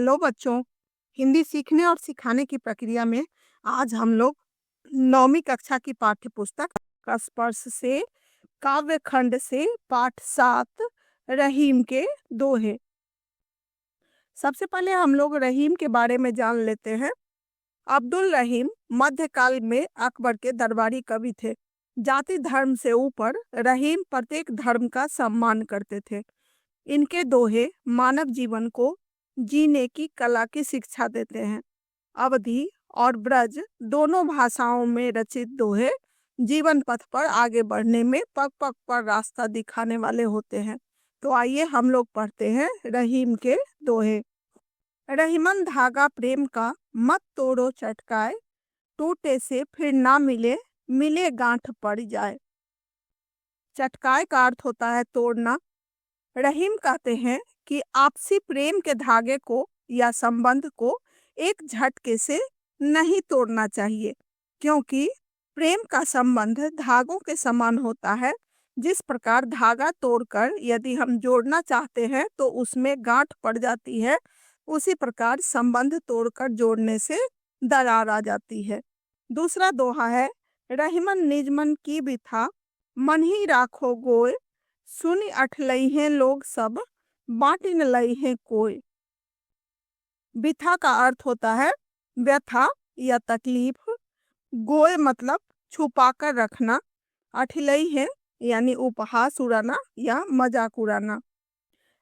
Hello बच्चों। हिंदी सीखने और सिखाने की प्रक्रिया में आज हम लोग 9वीं कक्षा की पाठ्य पुस्तक का स्पर्श से काव्य खंड से पाठ 7 रहीम के दोहे। सबसे पहले हम लोग रहीम के बारे में जान लेते हैं। अब्दुल रहीम मध्यकाल में अकबर के दरबारी कवि थे। जाति धर्म से ऊपर रहीम प्रत्येक धर्म का सम्मान करते थे। इनके दोहे मानव जीवन को जीने की कला की शिक्षा देते हैं। अवधी और ब्रज दोनों भाषाओं में रचित दोहे जीवन पथ पर आगे बढ़ने में पग पग पर रास्ता दिखाने वाले होते हैं। तो आइए हम लोग पढ़ते हैं रहीम के दोहे। रहीमन धागा प्रेम का मत तोड़ो चटकाए, टूटे से फिर ना मिले, मिले गांठ पड़ जाए। चटकाए का अर्थ होता है तोड़ना। रहीम कहते हैं कि आपसी प्रेम के धागे को या संबंध को एक झटके से नहीं तोड़ना चाहिए, क्योंकि प्रेम का संबंध धागों के समान होता है। जिस प्रकार धागा तोड़कर यदि हम जोड़ना चाहते हैं तो उसमें गांठ पड़ जाती है, उसी प्रकार संबंध तोड़कर जोड़ने से दरार आ जाती है। दूसरा दोहा है, रहीमन निजमन की बिथा, मन ही राखो गोय, सुनी अठलई हैं लोग सब, बांटी न लई हैं कोई। बिथा का अर्थ होता है व्यथा या तकलीफ। गोय मतलब छुपा कर रखना। अठलई है यानी उपहास उड़ाना या मजाक उड़ाना।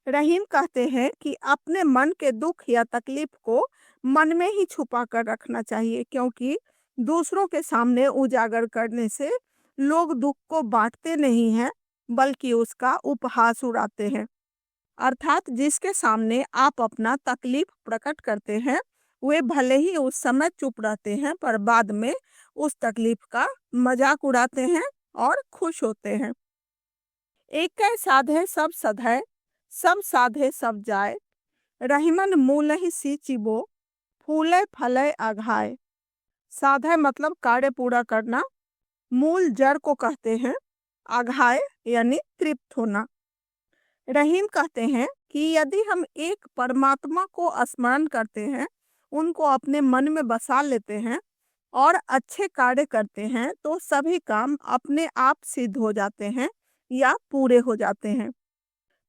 रहीम कहते हैं कि अपने मन के दुख या तकलीफ को मन में ही छुपा कर रखना चाहिए, क्योंकि दूसरों के सामने उजागर करने से लोग दुख को बांटते नहीं हैं बल्कि उसका उपहास उड़ाते हैं। अर्थात जिसके सामने आप अपना तकलीफ प्रकट करते हैं वे भले ही उस समय चुप रहते हैं, पर बाद में उस तकलीफ का मजाक उड़ाते हैं और खुश होते हैं। एक साधे सब सधै, सब साधे सब जाए, रहीमन मूल ही सी चिबो, फूले फले अघाए। साधे मतलब कार्य पूरा करना, मूल जड़ को कहते हैं, अघाए यानी तृप्त होना। रहीम कहते हैं कि यदि हम एक परमात्मा को स्मरण करते हैं, उनको अपने मन में बसा लेते हैं और अच्छे कार्य करते हैं तो सभी काम अपने आप सिद्ध हो जाते हैं या पूरे हो जाते हैं।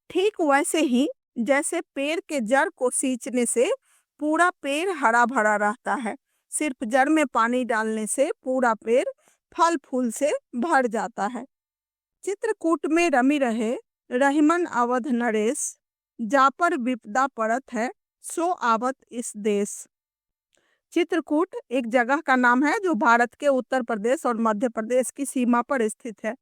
ठीक वैसे ही जैसे पेड़ के जड़ को सींचने से पूरा पेड़ हरा भरा रहता है, सिर्फ जड़ में पानी डालने से पूरा पेड़ फल फूल से भर जाता है। चित्रकूट में रमी रहे रहीमन अवध नरेश, जा पर विपदा पड़त है सो आवत इस देश। चित्रकूट एक जगह का नाम है जो भारत के उत्तर प्रदेश और मध्य प्रदेश की सीमा पर स्थित है।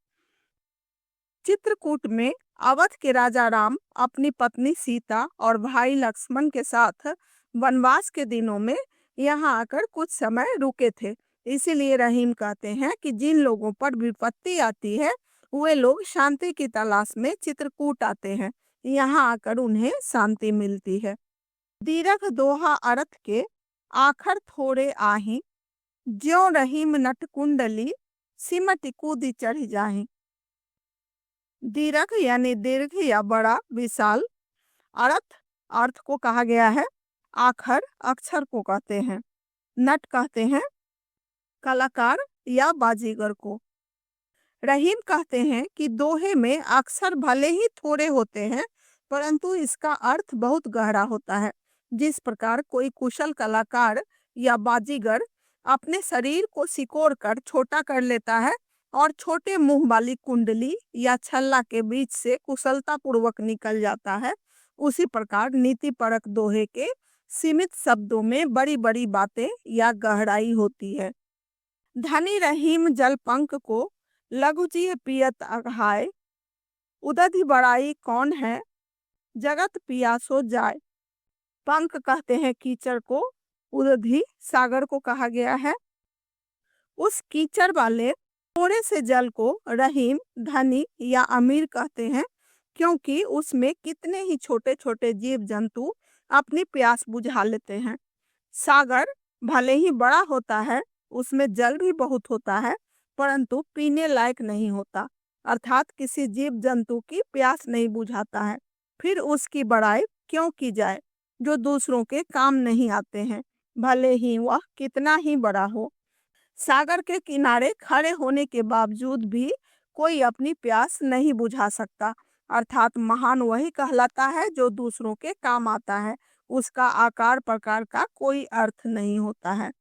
चित्रकूट में अवध के राजा राम अपनी पत्नी सीता और भाई लक्ष्मण के साथ वनवास के दिनों में यहाँ आकर कुछ समय रुके थे। इसीलिए रहीम कहते हैं कि जिन लोगों पर विपत्ति आती है वे लोग शांति की तलाश में चित्रकूट आते हैं। यहाँ आकर उन्हें शांति मिलती है। दीर्घ दोहा अर्थ के आखर थोड़े आही, ज्यों रहीम नट कुंडली, सिमट कूदी चढ़ जाही। दीर्घ यानी दीर्घ या बड़ा विशाल। अर्थ को कहा गया है। आखर अक्षर को कहते हैं। नट कहते हैं कलाकार या बाजीगर को। रहीम कहते हैं कि दोहे में अक्षर भले ही थोड़े होते हैं परंतु इसका अर्थ बहुत गहरा होता है। जिस प्रकार कोई कुशल कलाकार या बाजीगर अपने शरीर को सिकोड़ कर छोटा कर लेता है और छोटे मुंह वाली कुंडली या छल्ला के बीच से कुशलता पूर्वक निकल जाता है, उसी प्रकार नीति परक दोहे के सीमित शब्दों में बड़ी बड़ी बातें या गहराई होती है। धनी रहीम जल पंख को लघुजी पियत अघाए, उदधि बड़ाई कौन है, जगत पियासो जाए। पंख कहते हैं कीचड़ को, उदधि सागर को कहा गया है। उस कीचड़ वाले थोड़े से जल को रहीम धनी या अमीर कहते हैं, क्योंकि उसमें कितने ही छोटे छोटे जीव जंतु अपनी प्यास बुझा लेते हैं। सागर भले ही बड़ा होता है, उसमें जल भी बहुत होता है, परंतु पीने लायक नहीं होता, अर्थात किसी जीव जंतु की प्यास नहीं बुझाता है। फिर उसकी बड़ाई क्यों की जाए। जो दूसरों के काम नहीं आते हैं, भले ही वह कितना ही बड़ा हो। सागर के किनारे खड़े होने के बावजूद भी कोई अपनी प्यास नहीं बुझा सकता। अर्थात महान वही कहलाता है जो दूसरों के काम आता है। उसका आकार प्रकार का कोई अर्थ नहीं होता है।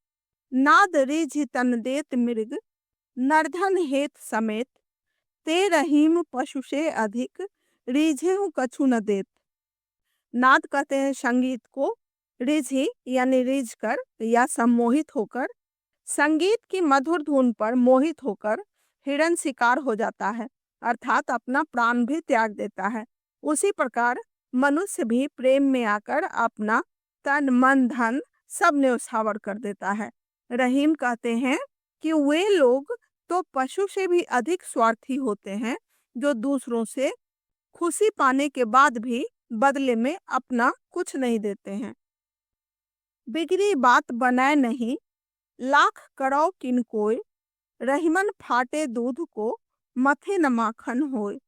नाद रिझ तन देत मृग, नरधन हेत समेत, ते रहीम पशु से अधिक, रिझेहु कछु न देत। नाद कहते हैं संगीत को, रिझी यानी रिझ कर या सम्मोहित होकर, संगीत की मधुर धुन पर मोहित होकर हिरण शिकार हो जाता है, अर्थात अपना प्राण भी त्याग देता है। उसी प्रकार मनुष्य भी प्रेम में आकर अपना तन मन धन सब न्यौछावर कर देता है। रहीम कहते हैं कि वे लोग तो पशु से भी अधिक स्वार्थी होते हैं, जो दूसरों से खुशी पाने के बाद भी बदले में अपना कुछ नहीं देते हैं। बिगड़ी बात बनाए नहीं, लाख करो किन कोय, रहीमन फाटे दूध को, मथे न माखन होय।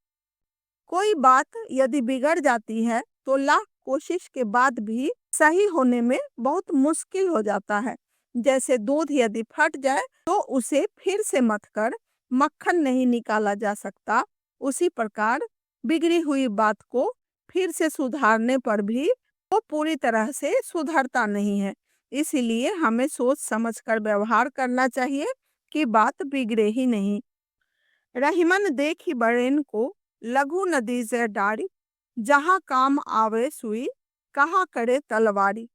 कोई बात यदि बिगड़ जाती है तो लाख कोशिश के बाद भी सही होने में बहुत मुश्किल हो जाता है। जैसे दूध यदि फट जाए तो उसे फिर से मथकर मक्खन नहीं निकाला जा सकता, उसी प्रकार बिगड़ी हुई बात को फिर से सुधारने पर भी वो पूरी तरह से सुधरता नहीं है। इसीलिए हमें सोच समझकर व्यवहार करना चाहिए कि बात बिगड़े ही नहीं। रहीमन देखी बड़ेन को, लघु नदी से डारी, जहाँ काम आवे सुई, कहाँ करे तलवारी।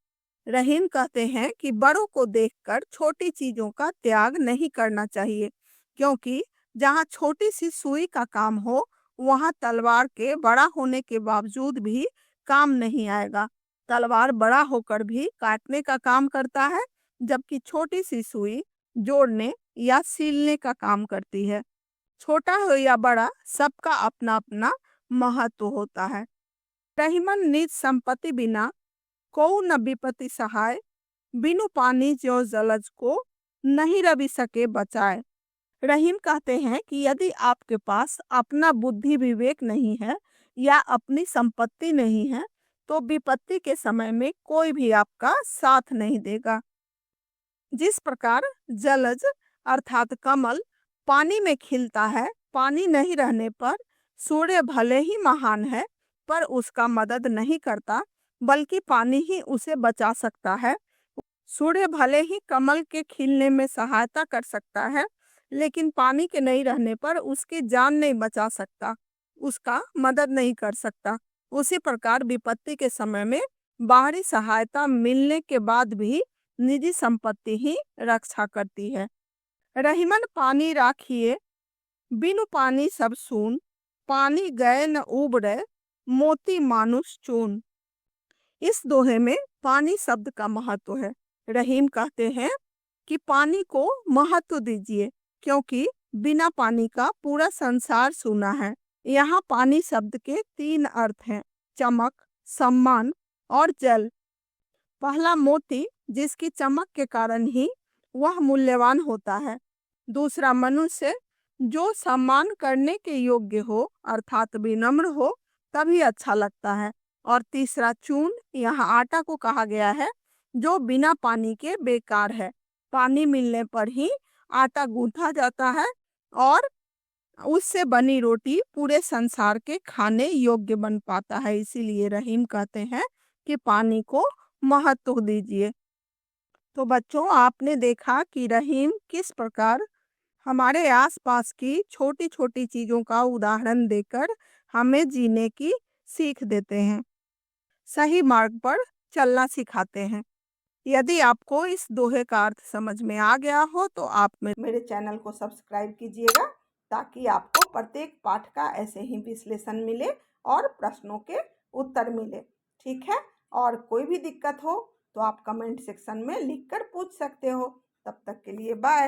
रहीम कहते हैं कि बड़ों को देखकर छोटी चीजों का त्याग नहीं करना चाहिए, क्योंकि जहाँ छोटी सी सुई का काम हो वहाँ तलवार के बड़ा होने के बावजूद भी काम नहीं आएगा। तलवार बड़ा होकर भी काटने का काम करता है, जबकि छोटी सी सुई जोड़ने या सीलने का काम करती है। छोटा हो या बड़ा, सबका अपना अपना महत्व होता है। रहीमन निज संपत्ति बिना को न विपत्ति सहाय, बिनु पानी जो जलज को, नहीं रवि सके बचाए। रहीम कहते हैं कि यदि आपके पास अपना बुद्धि विवेक नहीं है या अपनी संपत्ति नहीं है तो विपत्ति के समय में कोई भी आपका साथ नहीं देगा। जिस प्रकार जलज अर्थात कमल पानी में खिलता है, पानी नहीं रहने पर सूर्य भले ही महान है पर उसका मदद नहीं करता, बल्कि पानी ही उसे बचा सकता है। सूर्य भले ही कमल के खिलने में सहायता कर सकता है, लेकिन पानी के नहीं रहने पर उसकी जान नहीं बचा सकता, उसका मदद नहीं कर सकता। उसी प्रकार विपत्ति के समय में बाहरी सहायता मिलने के बाद भी निजी संपत्ति ही रक्षा करती है। रहीमन पानी राखिए, बिनु पानी सब सून, पानी गए न उबरे, मोती मानुष चून। इस दोहे में पानी शब्द का महत्व है। रहीम कहते हैं कि पानी को महत्व दीजिए, क्योंकि बिना पानी का पूरा संसार सूना है। यहाँ पानी शब्द के 3 अर्थ हैं: चमक, सम्मान और जल। पहला मोती, जिसकी चमक के कारण ही वह मूल्यवान होता है। दूसरा मनुष्य, जो सम्मान करने के योग्य हो अर्थात विनम्र हो तभी अच्छा लगता है। और तीसरा चून, यहाँ आटा को कहा गया है, जो बिना पानी के बेकार है। पानी मिलने पर ही आटा गूंथा जाता है और उससे बनी रोटी पूरे संसार के खाने योग्य बन पाता है। इसीलिए रहीम कहते हैं कि पानी को महत्व दीजिए। तो बच्चों, आपने देखा कि रहीम किस प्रकार हमारे आसपास की छोटी छोटी चीजों का उदाहरण देकर हमें जीने की सीख देते हैं, सही मार्ग पर चलना सिखाते हैं। यदि आपको इस दोहे का अर्थ समझ में आ गया हो तो आप मेरे चैनल को सब्सक्राइब कीजिएगा, ताकि आपको प्रत्येक पाठ का ऐसे ही विश्लेषण मिले और प्रश्नों के उत्तर मिले। ठीक है, और कोई भी दिक्कत हो तो आप कमेंट सेक्शन में लिखकर पूछ सकते हो। तब तक के लिए बाय।